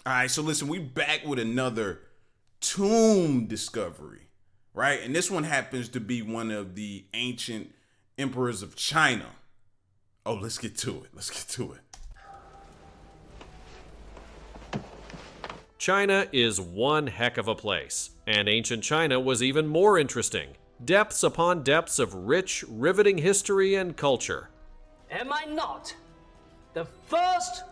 All right, so listen, we back with another tomb discovery, right? And this one happens to be one of the ancient emperors of China. Oh, let's get to it. Let's get to it. China is one heck of a place, and ancient China was even more interesting. Depths upon depths of rich, riveting history and culture. Am I not the first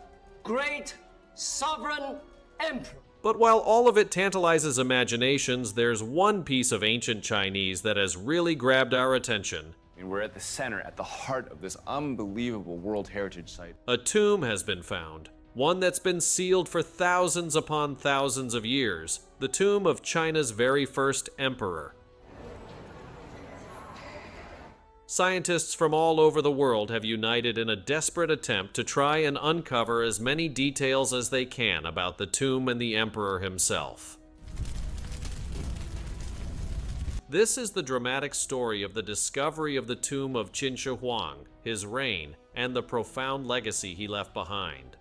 great sovereign emperor? But while all of it tantalizes imaginations, there's one piece of ancient Chinese that has really grabbed our attention. We're at the center, at the heart of this unbelievable World Heritage Site. A tomb has been found, one that's been sealed for thousands upon thousands of years, the tomb of China's very first emperor. Scientists from all over the world have united in a desperate attempt to try and uncover as many details as they can about the tomb and the emperor himself. This is the dramatic story of the discovery of the tomb of Qin Shi Huang, his reign, and the profound legacy he left behind.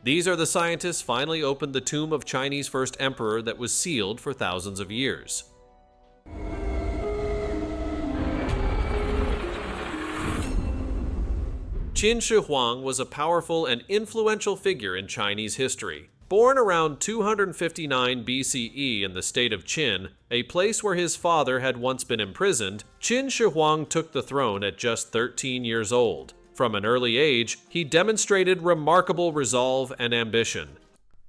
These are the scientists finally opened the tomb of Chinese first emperor that was sealed for thousands of years. Qin Shi Huang was a powerful and influential figure in Chinese history. Born around 259 BCE in the state of Qin, a place where his father had once been imprisoned, Qin Shi Huang took the throne at just 13 years old. From an early age, he demonstrated remarkable resolve and ambition.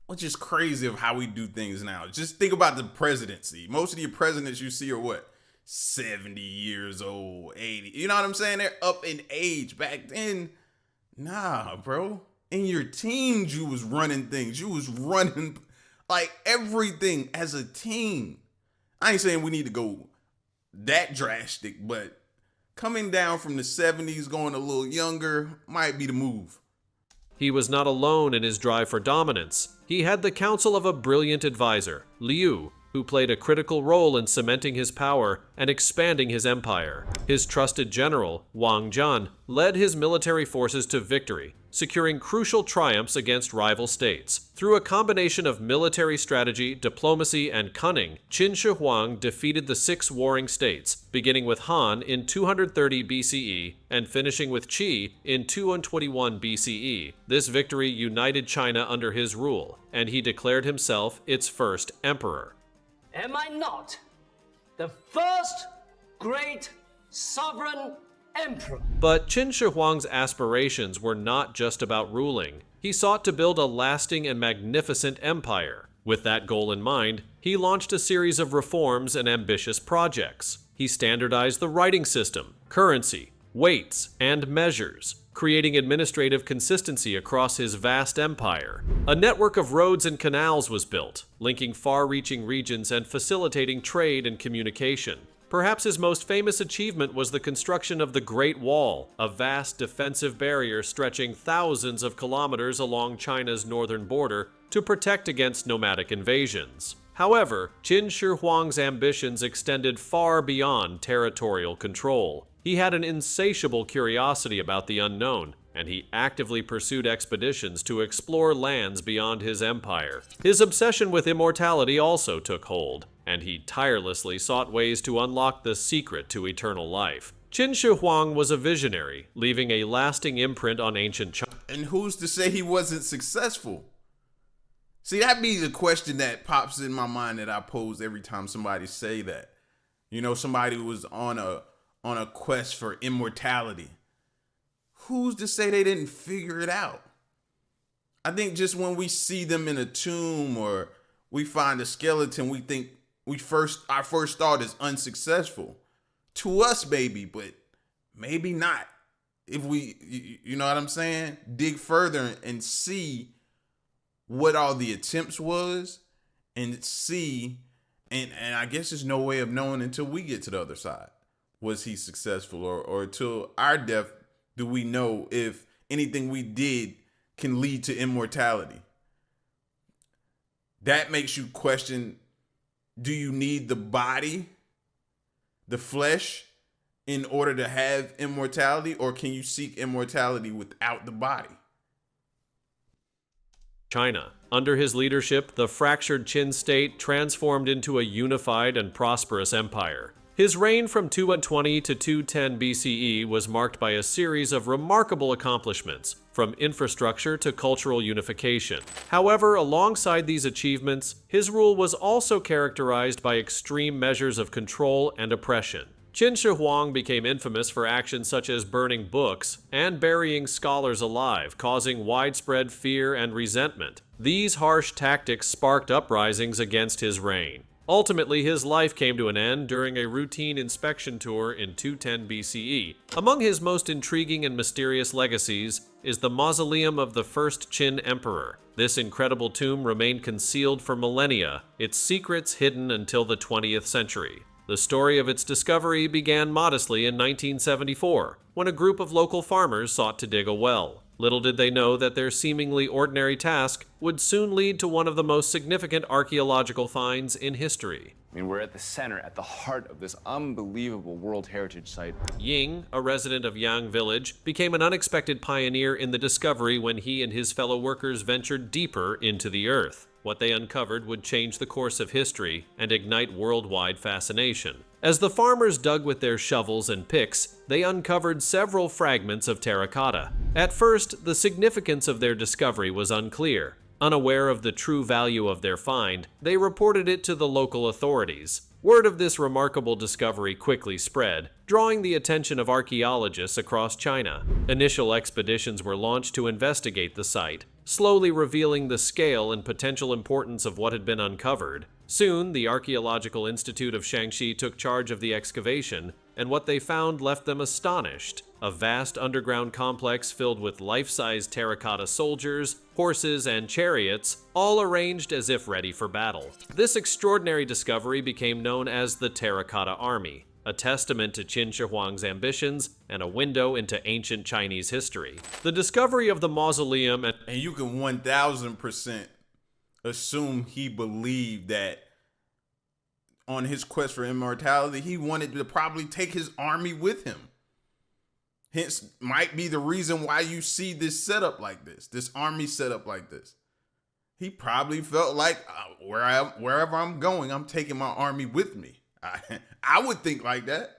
Which is crazy of how we do things now. Just think about the presidency. Most of the presidents you see are what? 70 years old, 80. You know what I'm saying? They're up in age. Back then, nah, bro. In your teens, you was running things. You was running like everything as a team. I ain't saying we need to go that drastic, but coming down from the 70s, going a little younger, might be the move. He was not alone in his drive for dominance. He had the counsel of a brilliant advisor, Liu, who played a critical role in cementing his power and expanding his empire. His trusted general, Wang Jian, led his military forces to victory, securing crucial triumphs against rival states. Through a combination of military strategy, diplomacy, and cunning, Qin Shi Huang defeated the six warring states, beginning with Han in 230 BCE and finishing with Qi in 221 BCE. This victory united China under his rule, and he declared himself its first emperor. Am I not the first great sovereign emperor? But Qin Shi Huang's aspirations were not just about ruling. He sought to build a lasting and magnificent empire. With that goal in mind, he launched a series of reforms and ambitious projects. He standardized the writing system, currency, weights, and measures, creating administrative consistency across his vast empire. A network of roads and canals was built, linking far-reaching regions and facilitating trade and communication. Perhaps his most famous achievement was the construction of the Great Wall, a vast defensive barrier stretching thousands of kilometers along China's northern border to protect against nomadic invasions. However, Qin Shi Huang's ambitions extended far beyond territorial control. He had an insatiable curiosity about the unknown, and he actively pursued expeditions to explore lands beyond his empire. His obsession with immortality also took hold, and he tirelessly sought ways to unlock the secret to eternal life. Qin Shi Huang was a visionary, leaving a lasting imprint on ancient China. And who's to say he wasn't successful? See, that be the question that pops in my mind that I pose every time somebody say that. You know, somebody was on a quest for immortality. Who's to say they didn't figure it out? I think just when we see them in a tomb or we find a skeleton, we think our first thought is unsuccessful. To us, maybe, but maybe not. If we, you know what I'm saying? Dig further and see what all the attempts was and see, and I guess there's no way of knowing until we get to the other side. Was he successful or until our death do we know if anything we did can lead to immortality? That makes you question, do you need the body, the flesh, in order to have immortality, or can you seek immortality without the body? China. Under his leadership, the fractured Qin state transformed into a unified and prosperous empire. His reign from 220 to 210 BCE was marked by a series of remarkable accomplishments, from infrastructure to cultural unification. However, alongside these achievements, his rule was also characterized by extreme measures of control and oppression. Qin Shi Huang became infamous for actions such as burning books and burying scholars alive, causing widespread fear and resentment. These harsh tactics sparked uprisings against his reign. Ultimately, his life came to an end during a routine inspection tour in 210 BCE. Among his most intriguing and mysterious legacies is the mausoleum of the first Qin emperor. This incredible tomb remained concealed for millennia, its secrets hidden until the 20th century. The story of its discovery began modestly in 1974, when a group of local farmers sought to dig a well. Little did they know that their seemingly ordinary task would soon lead to one of the most significant archaeological finds in history. I mean, we're at the center, at the heart of this unbelievable World Heritage Site. Ying, a resident of Yang Village, became an unexpected pioneer in the discovery when he and his fellow workers ventured deeper into the earth. What they uncovered would change the course of history and ignite worldwide fascination. As the farmers dug with their shovels and picks, they uncovered several fragments of terracotta. At first, the significance of their discovery was unclear. Unaware of the true value of their find, they reported it to the local authorities. Word of this remarkable discovery quickly spread, drawing the attention of archaeologists across China. Initial expeditions were launched to investigate the site, slowly revealing the scale and potential importance of what had been uncovered. Soon, the Archaeological Institute of Shaanxi took charge of the excavation, and what they found left them astonished. A vast underground complex filled with life-size terracotta soldiers, horses, and chariots, all arranged as if ready for battle. This extraordinary discovery became known as the Terracotta Army, a testament to Qin Shi Huang's ambitions and a window into ancient Chinese history. The discovery of the mausoleum And you can 1000% assume he believed that on his quest for immortality, he wanted to probably take his army with him. Hence, might be the reason why you see this setup like this army set up like this. He probably felt like wherever I'm going, I'm taking my army with me. I would think like that.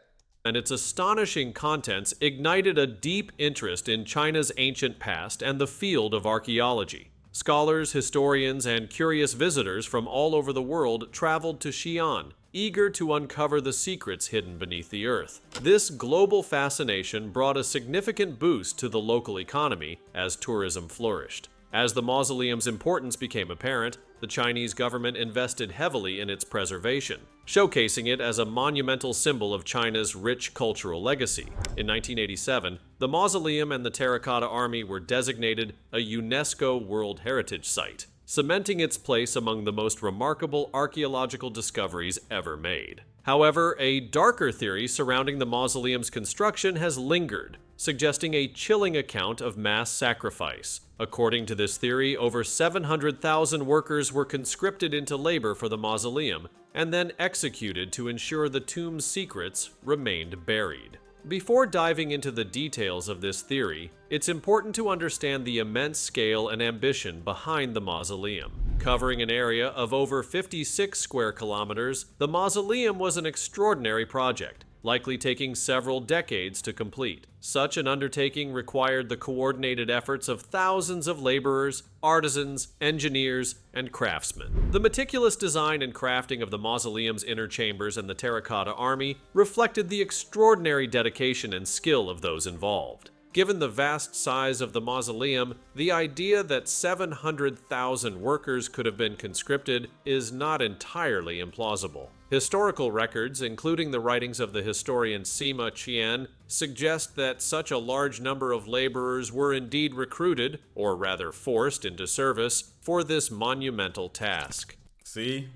And its astonishing contents ignited a deep interest in China's ancient past and the field of archaeology. Scholars, historians, and curious visitors from all over the world traveled to Xi'an, eager to uncover the secrets hidden beneath the earth. This global fascination brought a significant boost to the local economy as tourism flourished. As the mausoleum's importance became apparent, the Chinese government invested heavily in its preservation, showcasing it as a monumental symbol of China's rich cultural legacy. In 1987, the mausoleum and the Terracotta Army were designated a UNESCO World Heritage Site, cementing its place among the most remarkable archaeological discoveries ever made. However, a darker theory surrounding the mausoleum's construction has lingered, suggesting a chilling account of mass sacrifice. According to this theory, over 700,000 workers were conscripted into labor for the mausoleum and then executed to ensure the tomb's secrets remained buried. Before diving into the details of this theory, it's important to understand the immense scale and ambition behind the mausoleum. Covering an area of over 56 square kilometers, the mausoleum was an extraordinary project, likely taking several decades to complete. Such an undertaking required the coordinated efforts of thousands of laborers, artisans, engineers, and craftsmen. The meticulous design and crafting of the mausoleum's inner chambers and the Terracotta Army reflected the extraordinary dedication and skill of those involved. Given the vast size of the mausoleum, the idea that 700,000 workers could have been conscripted is not entirely implausible. Historical records, including the writings of the historian Sima Qian, suggest that such a large number of laborers were indeed recruited, or rather forced into service, for this monumental task. See?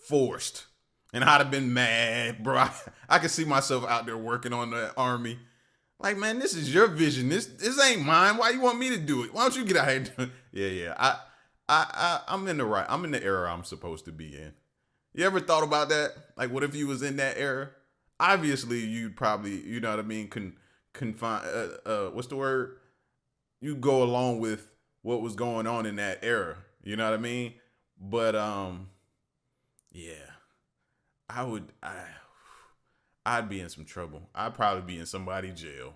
Forced. And I'd have been mad, bro. I could see myself out there working on the army. Like, man, this is your vision. This ain't mine. Why you want me to do it? Why don't you get out here and do it? Yeah. I'm in the era I'm supposed to be in. You ever thought about that? Like, what if you was in that era? obviously you'd probably, you know what I mean, confine, what's the word? You go along with what was going on in that era. You know what I mean? But yeah, I'd be in some trouble. I'd probably be in somebody's jail.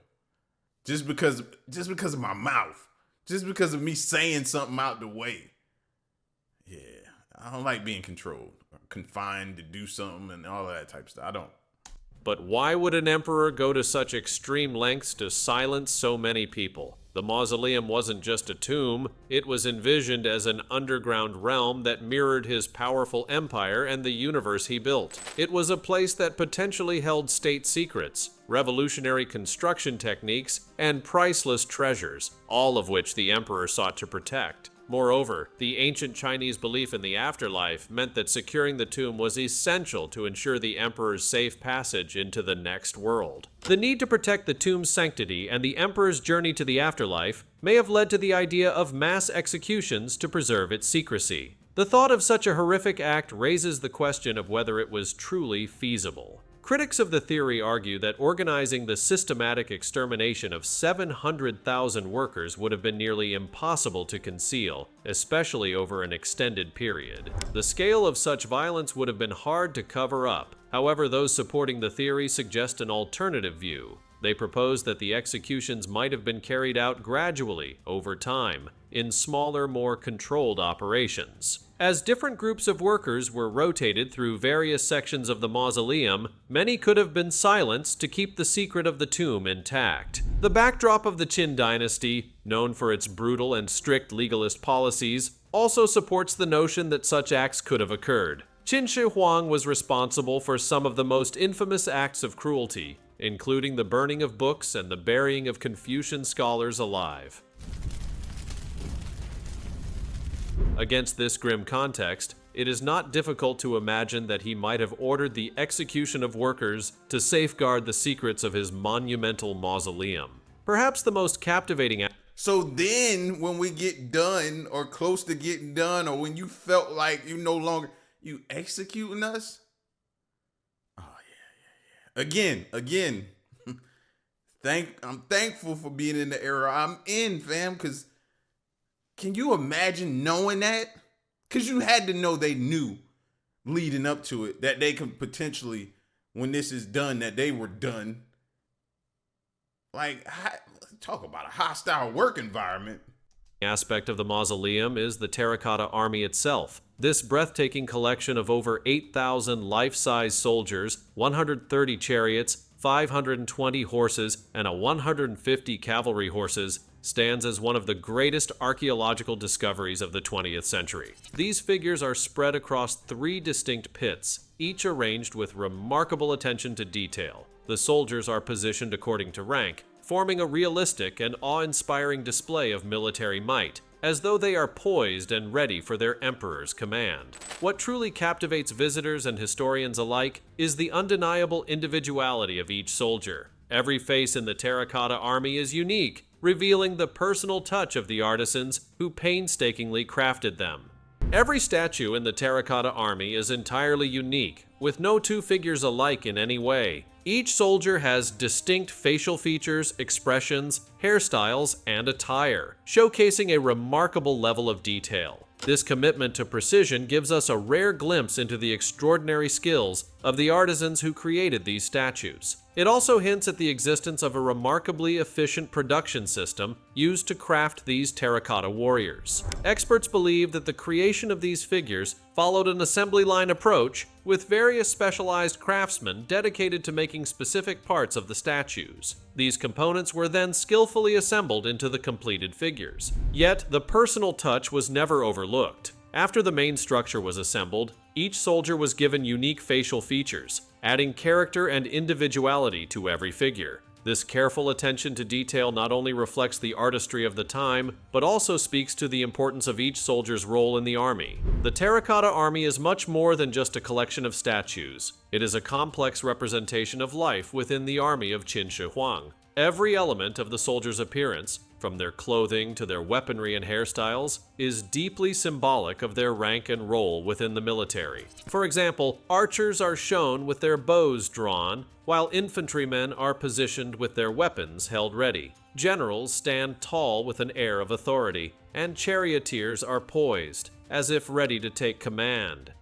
Just because of my mouth. Just because of me saying something out the way. Yeah. I don't like being controlled, confined to do something and all of that type of stuff. I don't. But why would an emperor go to such extreme lengths to silence so many people? The mausoleum wasn't just a tomb, it was envisioned as an underground realm that mirrored his powerful empire and the universe he built. It was a place that potentially held state secrets, revolutionary construction techniques, and priceless treasures, all of which the emperor sought to protect. Moreover, the ancient Chinese belief in the afterlife meant that securing the tomb was essential to ensure the emperor's safe passage into the next world. The need to protect the tomb's sanctity and the emperor's journey to the afterlife may have led to the idea of mass executions to preserve its secrecy. The thought of such a horrific act raises the question of whether it was truly feasible. Critics of the theory argue that organizing the systematic extermination of 700,000 workers would have been nearly impossible to conceal, especially over an extended period. The scale of such violence would have been hard to cover up. However, those supporting the theory suggest an alternative view. They propose that the executions might have been carried out gradually, over time, in smaller, more controlled operations. As different groups of workers were rotated through various sections of the mausoleum, many could have been silenced to keep the secret of the tomb intact. The backdrop of the Qin dynasty, known for its brutal and strict legalist policies, also supports the notion that such acts could have occurred. Qin Shi Huang was responsible for some of the most infamous acts of cruelty, including the burning of books and the burying of Confucian scholars alive. Against this grim context, it is not difficult to imagine that he might have ordered the execution of workers to safeguard the secrets of his monumental mausoleum. Perhaps the most captivating So then when we get done or close to getting done, or when you felt like you no longer, you executing us? Oh yeah. Again. I'm thankful for being in the era I'm in, fam, because can you imagine knowing that? Because you had to know they knew leading up to it that they could potentially, when this is done, that they were done. Like, talk about a hostile work environment. Aspect of the mausoleum is the Terracotta Army itself. This breathtaking collection of over 8,000 life-size soldiers, 130 chariots, 520 horses, and 150 cavalry horses stands as one of the greatest archaeological discoveries of the 20th century. These figures are spread across 3 distinct pits, each arranged with remarkable attention to detail. The soldiers are positioned according to rank, forming a realistic and awe-inspiring display of military might, as though they are poised and ready for their emperor's command. What truly captivates visitors and historians alike is the undeniable individuality of each soldier. Every face in the Terracotta Army is unique, revealing the personal touch of the artisans who painstakingly crafted them. Every statue in the Terracotta Army is entirely unique, with no 2 figures alike in any way. Each soldier has distinct facial features, expressions, hairstyles, and attire, showcasing a remarkable level of detail. This commitment to precision gives us a rare glimpse into the extraordinary skills of the artisans who created these statues. It also hints at the existence of a remarkably efficient production system used to craft these terracotta warriors. Experts believe that the creation of these figures followed an assembly line approach, with various specialized craftsmen dedicated to making specific parts of the statues. These components were then skillfully assembled into the completed figures. Yet, the personal touch was never overlooked. After the main structure was assembled, each soldier was given unique facial features, adding character and individuality to every figure. This careful attention to detail not only reflects the artistry of the time, but also speaks to the importance of each soldier's role in the army. The Terracotta Army is much more than just a collection of statues. It is a complex representation of life within the army of Qin Shi Huang. Every element of the soldier's appearance, from their clothing to their weaponry and hairstyles, is deeply symbolic of their rank and role within the military. For example, archers are shown with their bows drawn, while infantrymen are positioned with their weapons held ready. Generals stand tall with an air of authority, and charioteers are poised, as if ready to take command.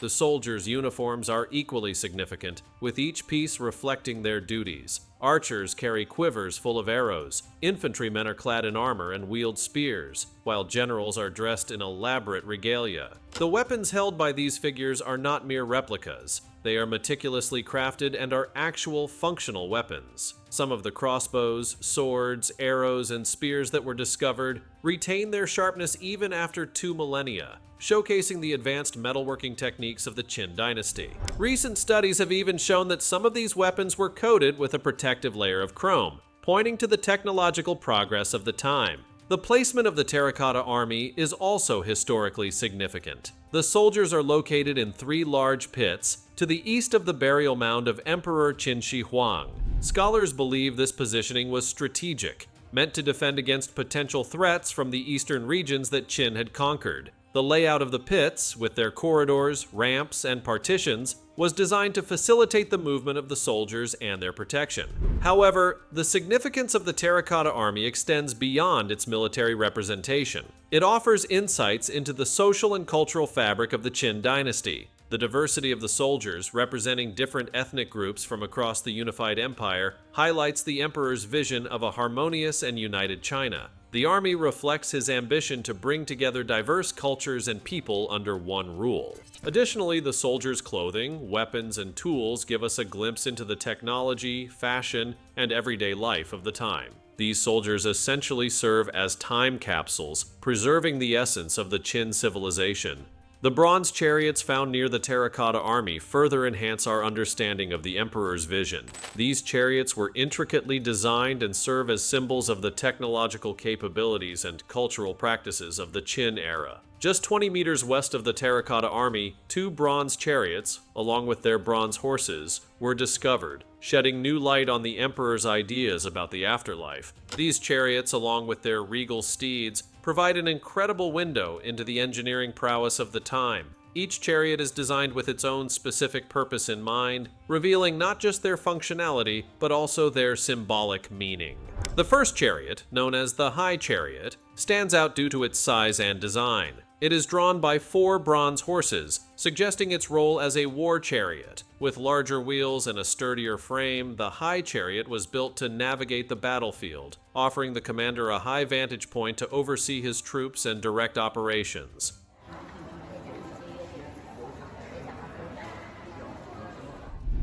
The soldiers' uniforms are equally significant, with each piece reflecting their duties. Archers carry quivers full of arrows, infantrymen are clad in armor and wield spears, while generals are dressed in elaborate regalia. The weapons held by these figures are not mere replicas. They are meticulously crafted and are actual functional weapons. Some of the crossbows, swords, arrows, and spears that were discovered retain their sharpness even after 2 millennia, showcasing the advanced metalworking techniques of the Qin dynasty. Recent studies have even shown that some of these weapons were coated with a protective layer of chrome, pointing to the technological progress of the time. The placement of the Terracotta Army is also historically significant. The soldiers are located in 3 large pits to the east of the burial mound of Emperor Qin Shi Huang. Scholars believe this positioning was strategic, meant to defend against potential threats from the eastern regions that Qin had conquered. The layout of the pits, with their corridors, ramps, and partitions, was designed to facilitate the movement of the soldiers and their protection. However, the significance of the Terracotta Army extends beyond its military representation. It offers insights into the social and cultural fabric of the Qin dynasty. The diversity of the soldiers, representing different ethnic groups from across the unified empire, highlights the emperor's vision of a harmonious and united China. The army reflects his ambition to bring together diverse cultures and people under one rule. Additionally, the soldiers' clothing, weapons, and tools give us a glimpse into the technology, fashion, and everyday life of the time. These soldiers essentially serve as time capsules, preserving the essence of the Qin civilization. The bronze chariots found near the Terracotta Army further enhance our understanding of the emperor's vision. These chariots were intricately designed and serve as symbols of the technological capabilities and cultural practices of the Qin era. Just 20 meters west of the Terracotta Army, 2 bronze chariots, along with their bronze horses, were discovered, shedding new light on the emperor's ideas about the afterlife. These chariots, along with their regal steeds, provide an incredible window into the engineering prowess of the time. Each chariot is designed with its own specific purpose in mind, revealing not just their functionality, but also their symbolic meaning. The first chariot, known as the High Chariot, stands out due to its size and design. It is drawn by 4 bronze horses, suggesting its role as a war chariot. With larger wheels and a sturdier frame, the High Chariot was built to navigate the battlefield, offering the commander a high vantage point to oversee his troops and direct operations.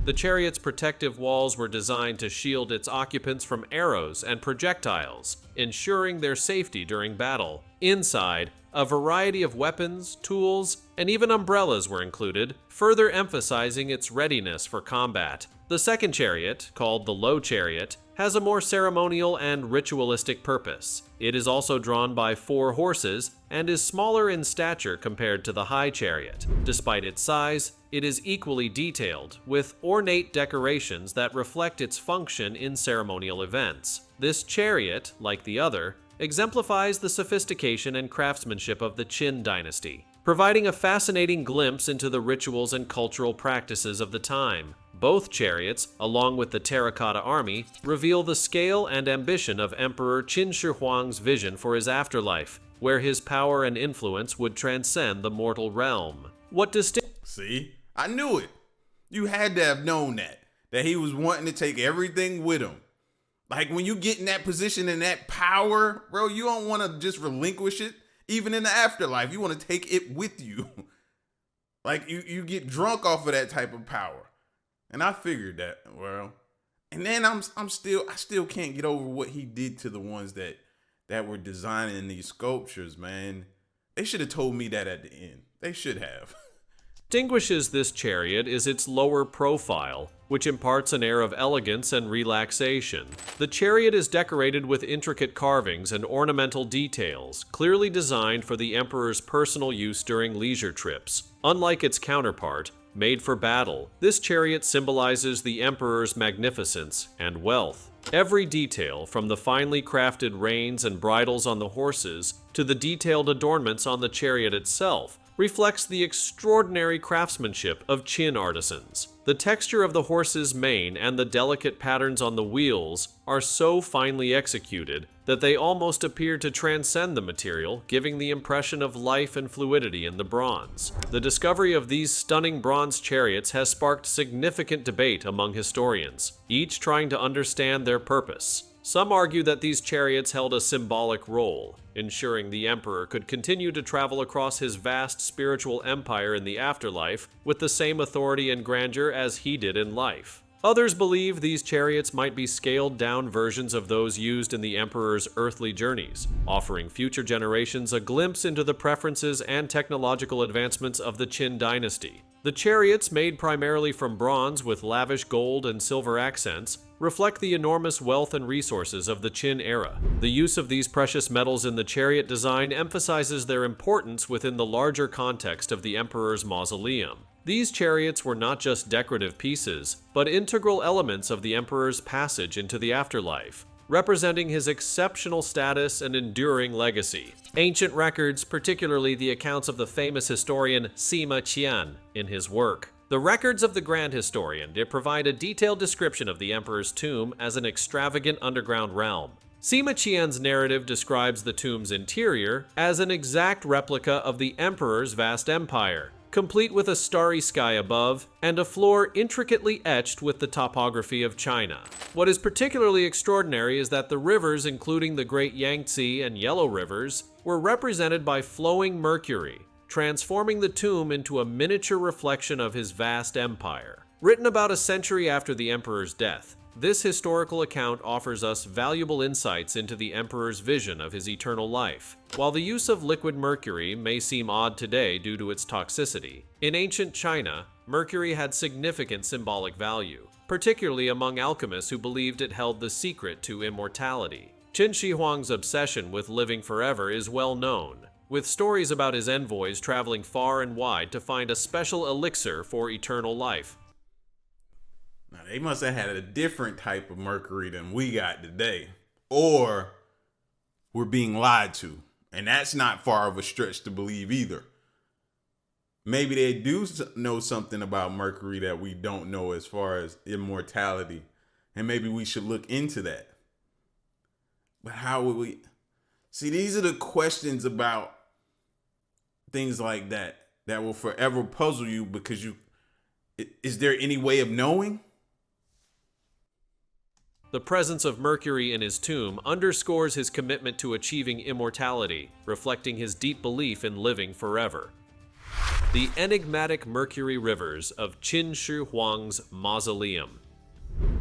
The chariot's protective walls were designed to shield its occupants from arrows and projectiles, ensuring their safety during battle. Inside, a variety of weapons, tools, and even umbrellas were included, further emphasizing its readiness for combat. The second chariot, called the Low Chariot, has a more ceremonial and ritualistic purpose. It is also drawn by 4 horses and is smaller in stature compared to the High Chariot. Despite its size, it is equally detailed, with ornate decorations that reflect its function in ceremonial events. This chariot, like the other, exemplifies the sophistication and craftsmanship of the Qin dynasty, providing a fascinating glimpse into the rituals and cultural practices of the time. Both chariots, along with the Terracotta Army, reveal the scale and ambition of Emperor Qin Shi Huang's vision for his afterlife, where his power and influence would transcend the mortal realm. See? I knew it. You had to have known that he was wanting to take everything with him. Like, when you get in that position and that power, bro, you don't want to just relinquish it. Even in the afterlife, you want to take it with you. Like, you get drunk off of that type of power. And I figured that, well. And then I still can't get over what he did to the ones that were designing these sculptures, man. They should have told me that at the end. They should have. Distinguishes this chariot is its lower profile, which imparts an air of elegance and relaxation. The chariot is decorated with intricate carvings and ornamental details, clearly designed for the emperor's personal use during leisure trips. Unlike its counterpart, made for battle, this chariot symbolizes the emperor's magnificence and wealth. Every detail, from the finely crafted reins and bridles on the horses to the detailed adornments on the chariot itself, reflects the extraordinary craftsmanship of Qin artisans. The texture of the horse's mane and the delicate patterns on the wheels are so finely executed that they almost appear to transcend the material, giving the impression of life and fluidity in the bronze. The discovery of these stunning bronze chariots has sparked significant debate among historians, each trying to understand their purpose. Some argue that these chariots held a symbolic role, ensuring the emperor could continue to travel across his vast spiritual empire in the afterlife with the same authority and grandeur as he did in life. Others believe these chariots might be scaled-down versions of those used in the emperor's earthly journeys, offering future generations a glimpse into the preferences and technological advancements of the Qin dynasty. The chariots, made primarily from bronze with lavish gold and silver accents, reflect the enormous wealth and resources of the Qin era. The use of these precious metals in the chariot design emphasizes their importance within the larger context of the emperor's mausoleum. These chariots were not just decorative pieces, but integral elements of the emperor's passage into the afterlife, representing his exceptional status and enduring legacy. Ancient records, particularly the accounts of the famous historian Sima Qian in his work, The records of the Grand Historian provide a detailed description of the emperor's tomb as an extravagant underground realm. Sima Qian's narrative describes the tomb's interior as an exact replica of the emperor's vast empire, complete with a starry sky above and a floor intricately etched with the topography of China. What is particularly extraordinary is that the rivers, including the Great Yangtze and Yellow Rivers, were represented by flowing mercury, transforming the tomb into a miniature reflection of his vast empire. Written about a century after the emperor's death, this historical account offers us valuable insights into the emperor's vision of his eternal life. While the use of liquid mercury may seem odd today due to its toxicity, in ancient China, mercury had significant symbolic value, particularly among alchemists who believed it held the secret to immortality. Qin Shi Huang's obsession with living forever is well known, with stories about his envoys traveling far and wide to find a special elixir for eternal life. Now, they must have had a different type of mercury than we got today. Or we're being lied to. And that's not far of a stretch to believe either. Maybe they do know something about mercury that we don't know as far as immortality. And maybe we should look into that. But how would we? See, these are the questions about things like that will forever puzzle you, because is there any way of knowing? The presence of mercury in his tomb underscores his commitment to achieving immortality, reflecting his deep belief in living forever. The enigmatic mercury rivers of Qin Shi Huang's mausoleum.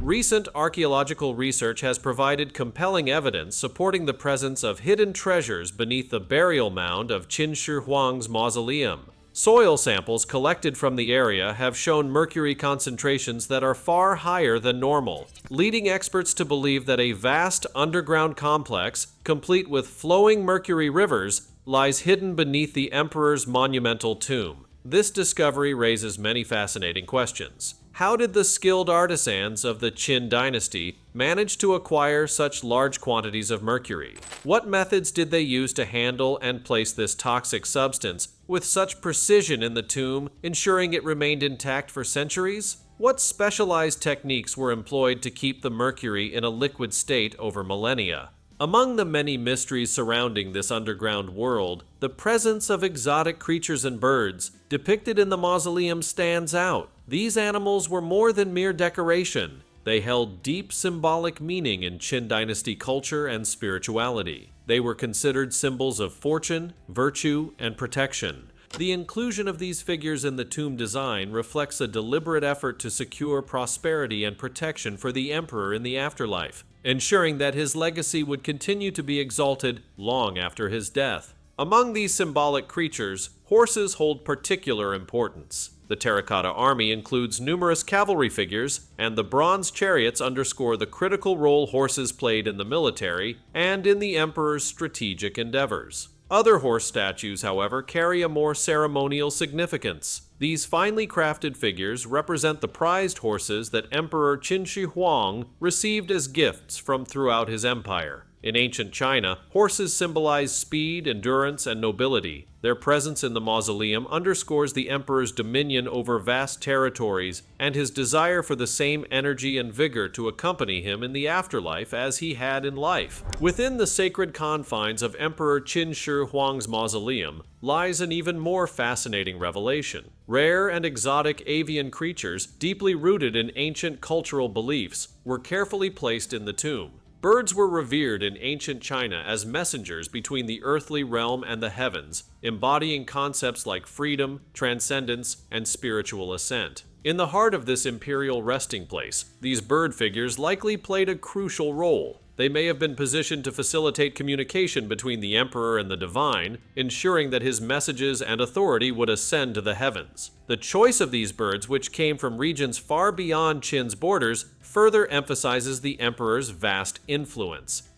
Recent archaeological research has provided compelling evidence supporting the presence of hidden treasures beneath the burial mound of Qin Shi Huang's mausoleum. Soil samples collected from the area have shown mercury concentrations that are far higher than normal, leading experts to believe that a vast underground complex, complete with flowing mercury rivers, lies hidden beneath the emperor's monumental tomb. This discovery raises many fascinating questions. How did the skilled artisans of the Qin dynasty manage to acquire such large quantities of mercury? What methods did they use to handle and place this toxic substance with such precision in the tomb, ensuring it remained intact for centuries? What specialized techniques were employed to keep the mercury in a liquid state over millennia? Among the many mysteries surrounding this underground world, the presence of exotic creatures and birds depicted in the mausoleum stands out. These animals were more than mere decoration. They held deep symbolic meaning in Qin dynasty culture and spirituality. They were considered symbols of fortune, virtue, and protection. The inclusion of these figures in the tomb design reflects a deliberate effort to secure prosperity and protection for the emperor in the afterlife, ensuring that his legacy would continue to be exalted long after his death. Among these symbolic creatures, horses hold particular importance. The Terracotta Army includes numerous cavalry figures, and the bronze chariots underscore the critical role horses played in the military and in the emperor's strategic endeavors. Other horse statues, however, carry a more ceremonial significance. These finely crafted figures represent the prized horses that Emperor Qin Shi Huang received as gifts from throughout his empire. In ancient China, horses symbolize speed, endurance, and nobility. Their presence in the mausoleum underscores the emperor's dominion over vast territories and his desire for the same energy and vigor to accompany him in the afterlife as he had in life. Within the sacred confines of Emperor Qin Shi Huang's mausoleum lies an even more fascinating revelation. Rare and exotic avian creatures, deeply rooted in ancient cultural beliefs, were carefully placed in the tomb. Birds were revered in ancient China as messengers between the earthly realm and the heavens, embodying concepts like freedom, transcendence, and spiritual ascent. In the heart of this imperial resting place, these bird figures likely played a crucial role. They may have been positioned to facilitate communication between the emperor and the divine, ensuring that his messages and authority would ascend to the heavens. The choice of these birds, which came from regions far beyond Qin's borders, further emphasizes the emperor's vast influence.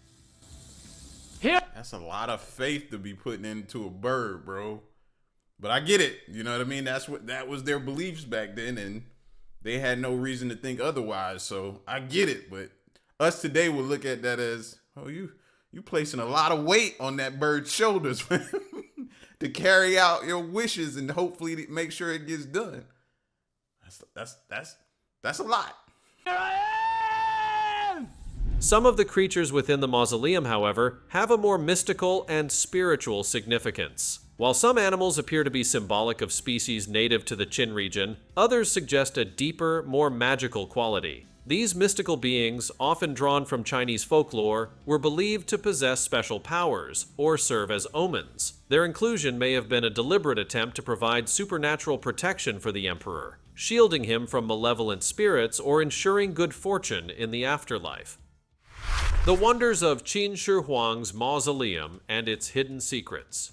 That's a lot of faith to be putting into a bird, bro. But I get it. You know what I mean? That was their beliefs back then, and they had no reason to think otherwise. So I get it, but us today will look at that as, oh, you placing a lot of weight on that bird's shoulders to carry out your wishes and hopefully to make sure it gets done. That's a lot. Some of the creatures within the mausoleum, however, have a more mystical and spiritual significance. While some animals appear to be symbolic of species native to the Qin region, others suggest a deeper, more magical quality. These mystical beings, often drawn from Chinese folklore, were believed to possess special powers or serve as omens. Their inclusion may have been a deliberate attempt to provide supernatural protection for the emperor, shielding him from malevolent spirits or ensuring good fortune in the afterlife. The wonders of Qin Shi Huang's mausoleum and its hidden secrets.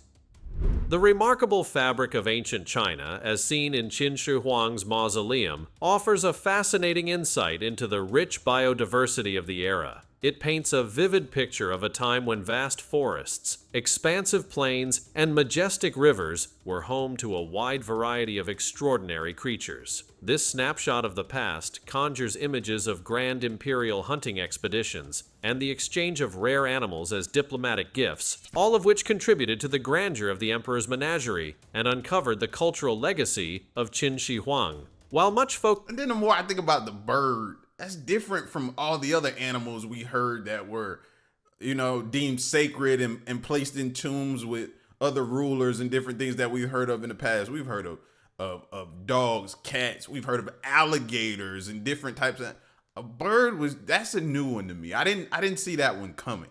The remarkable fabric of ancient China, as seen in Qin Shi Huang's mausoleum, offers a fascinating insight into the rich biodiversity of the era. It paints a vivid picture of a time when vast forests, expansive plains, and majestic rivers were home to a wide variety of extraordinary creatures. This snapshot of the past conjures images of grand imperial hunting expeditions and the exchange of rare animals as diplomatic gifts, all of which contributed to the grandeur of the emperor's menagerie and uncovered the cultural legacy of Qin Shi Huang. While much folk... And then the more I think about the bird, that's different from all the other animals we heard that were, deemed sacred and placed in tombs with other rulers and different things that we've heard of in the past. We've heard of dogs, cats. We've heard of alligators and different types of... A bird that's a new one to me. I didn't see that one coming.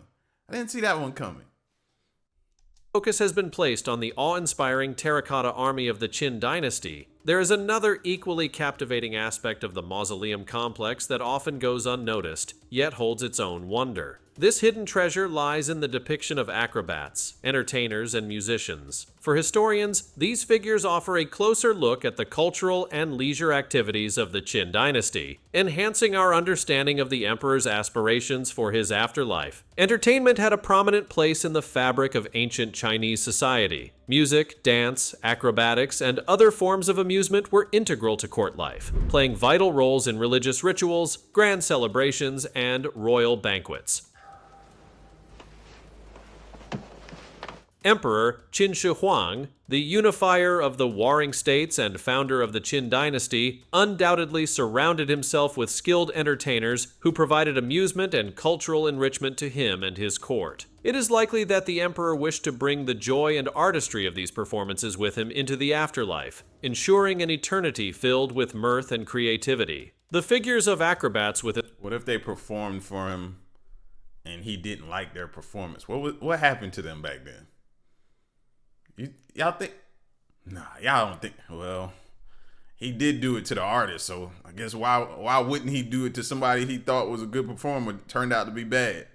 Focus has been placed on the awe-inspiring Terracotta Army of the Qin dynasty. There is another equally captivating aspect of the mausoleum complex that often goes unnoticed, yet holds its own wonder. This hidden treasure lies in the depiction of acrobats, entertainers, and musicians. For historians, these figures offer a closer look at the cultural and leisure activities of the Qin dynasty, enhancing our understanding of the emperor's aspirations for his afterlife. Entertainment had a prominent place in the fabric of ancient Chinese society. Music, dance, acrobatics, and other forms of amusement were integral to court life, playing vital roles in religious rituals, grand celebrations, and royal banquets. Emperor Qin Shi Huang, the unifier of the warring states and founder of the Qin dynasty, undoubtedly surrounded himself with skilled entertainers who provided amusement and cultural enrichment to him and his court. It is likely that the emperor wished to bring the joy and artistry of these performances with him into the afterlife, ensuring an eternity filled with mirth and creativity. The figures of acrobats with it. What if they performed for him and he didn't like their performance? What happened to them back then? Y'all think? Nah, y'all don't think. Well, he did do it to the artist, so I guess why wouldn't he do it to somebody he thought was a good performer that turned out to be bad?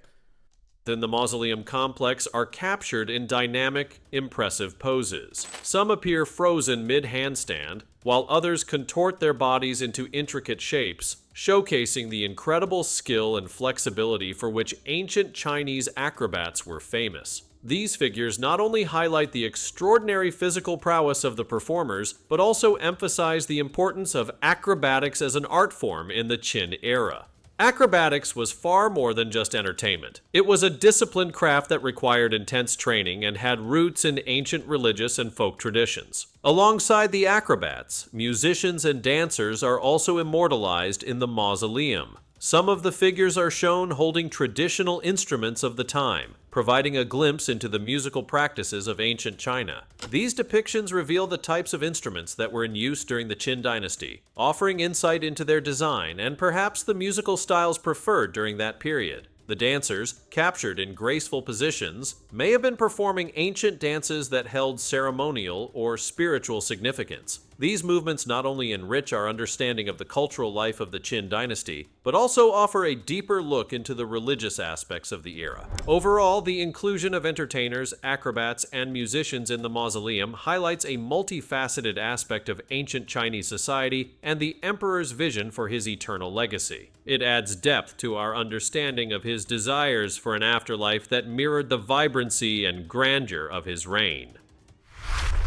Then the mausoleum complex are captured in dynamic, impressive poses. Some appear frozen mid-handstand, while others contort their bodies into intricate shapes, showcasing the incredible skill and flexibility for which ancient Chinese acrobats were famous. These figures not only highlight the extraordinary physical prowess of the performers, but also emphasize the importance of acrobatics as an art form in the Qin era. Acrobatics was far more than just entertainment. It was a disciplined craft that required intense training and had roots in ancient religious and folk traditions. Alongside the acrobats, musicians and dancers are also immortalized in the mausoleum. Some of the figures are shown holding traditional instruments of the time, providing a glimpse into the musical practices of ancient China. These depictions reveal the types of instruments that were in use during the Qin dynasty, offering insight into their design and perhaps the musical styles preferred during that period. The dancers, captured in graceful positions, may have been performing ancient dances that held ceremonial or spiritual significance. These movements not only enrich our understanding of the cultural life of the Qin dynasty, but also offer a deeper look into the religious aspects of the era. Overall, the inclusion of entertainers, acrobats, and musicians in the mausoleum highlights a multifaceted aspect of ancient Chinese society and the emperor's vision for his eternal legacy. It adds depth to our understanding of his desires for an afterlife that mirrored the vibrancy and grandeur of his reign.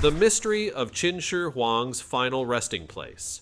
The mystery of Qin Shi Huang's final resting place.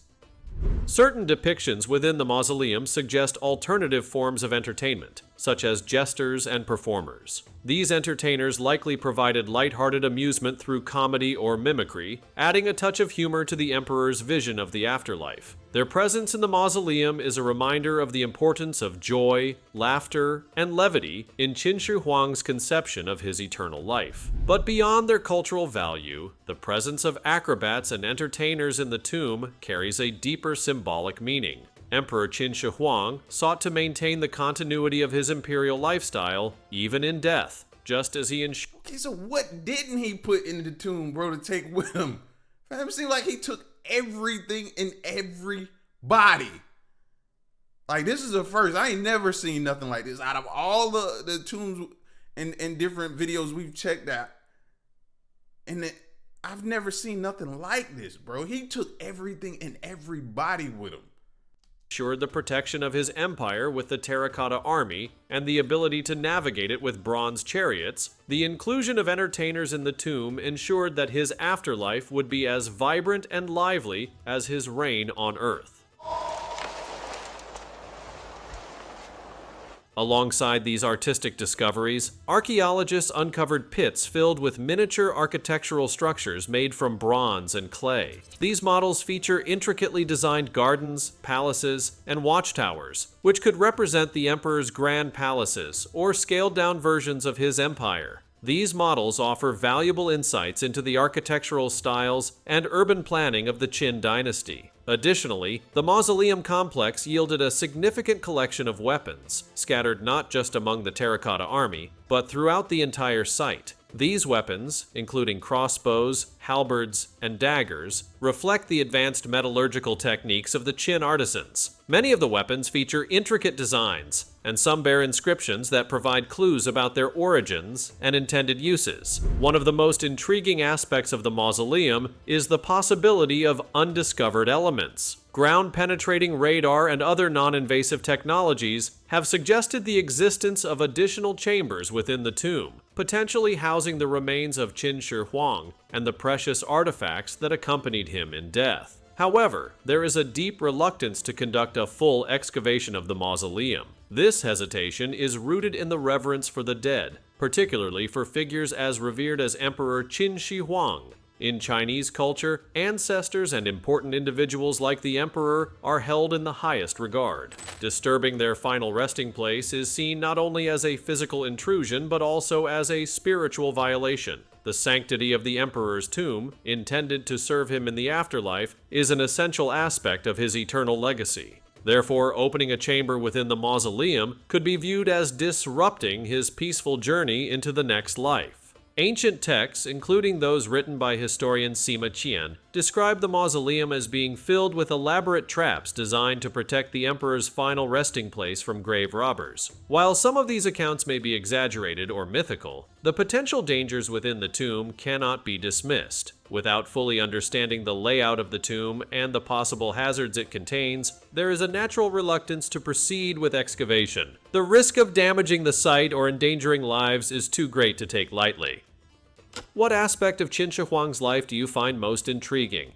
Certain depictions within the mausoleum suggest alternative forms of entertainment, such as jesters and performers. These entertainers likely provided lighthearted amusement through comedy or mimicry, adding a touch of humor to the emperor's vision of the afterlife. Their presence in the mausoleum is a reminder of the importance of joy, laughter, and levity in Qin Shi Huang's conception of his eternal life. But beyond their cultural value, the presence of acrobats and entertainers in the tomb carries a deeper symbolic meaning. Emperor Qin Shi Huang sought to maintain the continuity of his imperial lifestyle, even in death, just as he ensured. Okay, so what didn't he put in the tomb, bro, to take with him? It seemed like he took everything and everybody. Like, this is the first. I ain't never seen nothing like this. Out of all the tombs and different videos we've checked out, I've never seen nothing like this, bro. He took everything and everybody with him. Ensured the protection of his empire with the Terracotta Army and the ability to navigate it with bronze chariots. The inclusion of entertainers in the tomb ensured that his afterlife would be as vibrant and lively as his reign on Earth. Alongside these artistic discoveries, archaeologists uncovered pits filled with miniature architectural structures made from bronze and clay. These models feature intricately designed gardens, palaces, and watchtowers, which could represent the emperor's grand palaces or scaled-down versions of his empire. These models offer valuable insights into the architectural styles and urban planning of the Qin dynasty. Additionally, the mausoleum complex yielded a significant collection of weapons, scattered not just among the Terracotta Army, but throughout the entire site. These weapons, including crossbows, halberds, and daggers, reflect the advanced metallurgical techniques of the Qin artisans. Many of the weapons feature intricate designs, and some bear inscriptions that provide clues about their origins and intended uses. One of the most intriguing aspects of the mausoleum is the possibility of undiscovered elements. Ground-penetrating radar and other non-invasive technologies have suggested the existence of additional chambers within the tomb, potentially housing the remains of Qin Shi Huang and the precious artifacts that accompanied him in death. However, there is a deep reluctance to conduct a full excavation of the mausoleum. This hesitation is rooted in the reverence for the dead, particularly for figures as revered as Emperor Qin Shi Huang. In Chinese culture, ancestors and important individuals like the emperor are held in the highest regard. Disturbing their final resting place is seen not only as a physical intrusion, but also as a spiritual violation. The sanctity of the emperor's tomb, intended to serve him in the afterlife, is an essential aspect of his eternal legacy. Therefore, opening a chamber within the mausoleum could be viewed as disrupting his peaceful journey into the next life. Ancient texts, including those written by historian Sima Qian, describe the mausoleum as being filled with elaborate traps designed to protect the emperor's final resting place from grave robbers. While some of these accounts may be exaggerated or mythical, the potential dangers within the tomb cannot be dismissed. Without fully understanding the layout of the tomb and the possible hazards it contains, there is a natural reluctance to proceed with excavation. The risk of damaging the site or endangering lives is too great to take lightly. What aspect of Qin Shi Huang's life do you find most intriguing?